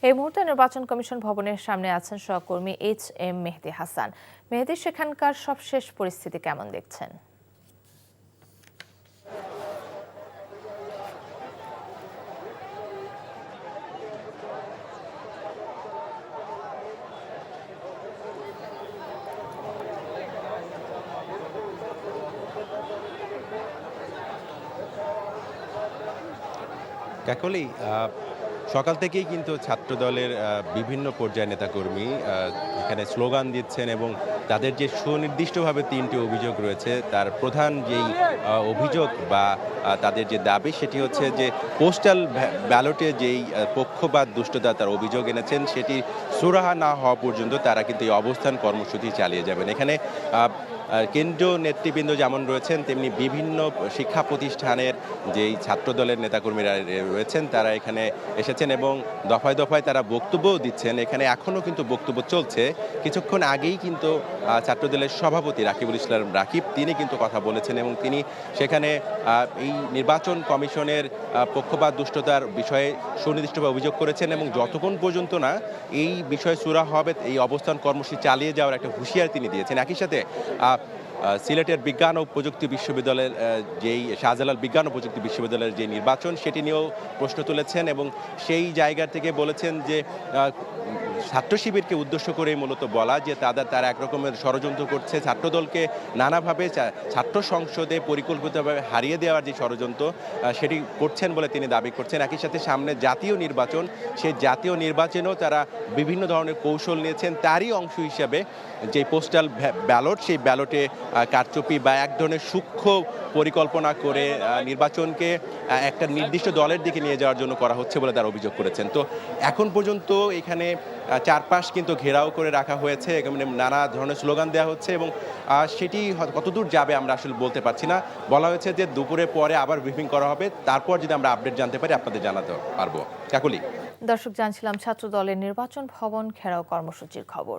এই মুহূর্তে নির্বাচন কমিশন ভবনের সামনে আছেন সহকর্মী HM মেহেদী হাসান। মেহেদী, সেখানকার সবশেষ পরিস্থিতি কেমন দেখছেন? কাকলি, সকাল থেকেই কিন্তু ছাত্রদলের বিভিন্ন পর্যায়ের নেতাকর্মী এখানে স্লোগান দিচ্ছেন এবং তাদের যে সুনির্দিষ্টভাবে ৩টি অভিযোগ রয়েছে, তার প্রধান যেই অভিযোগ বা তাদের যে দাবি সেটি হচ্ছে যে পোস্টাল ব্যালটে যেই পক্ষপাত দুষ্টতা তার অভিযোগ এনেছেন সেটি সুরাহা না হওয়া পর্যন্ত তারা কিন্তু এই অবস্থান কর্মসূচি চালিয়ে যাবেন। এখানে কেন্দ্রীয় নেতৃবৃন্দ যেমন রয়েছেন, তেমনি বিভিন্ন শিক্ষা প্রতিষ্ঠানের যেই ছাত্রদলের নেতাকর্মীরা রয়েছেন তারা এখানে এসেছেন এবং দফায় দফায় তারা বক্তব্যও দিচ্ছেন। এখানে এখনও কিন্তু বক্তব্য চলছে। কিছুক্ষণ আগেই কিন্তু ছাত্রদলের সভাপতি রাকিবুল ইসলাম রাকিব তিনি কিন্তু কথা বলেছেন এবং তিনি সেখানে এই নির্বাচন কমিশনের পক্ষপাত দুষ্টতার বিষয়ে সুনির্দিষ্টভাবে অভিযোগ করেছেন এবং যতক্ষণ পর্যন্ত না এই বিষয়ে সুরাহা হবে এই অবস্থান কর্মসূচি চালিয়ে যাওয়ার একটা হুঁশিয়ারি তিনি দিয়েছেন। একই সাথে সিলেটের বিজ্ঞান ও প্রযুক্তি বিশ্ববিদ্যালয়ের যেই শাহজালাল বিজ্ঞান ও প্রযুক্তি বিশ্ববিদ্যালয়ের যে নির্বাচন সেটি নিয়েও প্রশ্ন তুলেছেন এবং সেই জায়গা থেকে বলেছেন যে ছাত্র শিবিরকে উদ্দেশ্য করেই মূলত বলা যে তারা একরকমের ষড়যন্ত্র করছে, ছাত্রদলকে নানাভাবে ছাত্র সংসদে পরিকল্পিতভাবে হারিয়ে দেওয়ার যে ষড়যন্ত্র সেটি করছেন বলে তিনি দাবি করছেন। একই সাথে সামনে জাতীয় নির্বাচন, সেই জাতীয় নির্বাচনেও তারা বিভিন্ন ধরনের কৌশল নিয়েছেন। তারই অংশ হিসাবে যে পোস্টাল ব্যালট, সেই ব্যালটে কারচুপি বা এক ধরনের সূক্ষ্ম পরিকল্পনা করে নির্বাচনকে একটা নির্দিষ্ট দলের দিকে নিয়ে যাওয়ার জন্য করা হচ্ছে বলে তারা অভিযোগ করেছেন। তো এখন পর্যন্ত এখানে চারপাশ কিন্তু ঘেরাও করে রাখা হয়েছে, নানা ধরনের স্লোগান দেওয়া হচ্ছে এবং সেটি কতদূর যাবে আমরা আসলে বলতে পারছি না। বলা হয়েছে যে দুপুরের পরে আবার ব্রিফিং করা হবে, তারপর যদি আমরা আপডেট জানতে পারি আপনাদের জানাতে পারবো। কাকলি, দর্শক, জানছিলাম ছাত্র দলের নির্বাচন ভবন ঘেরাও কর্মসূচির খবর।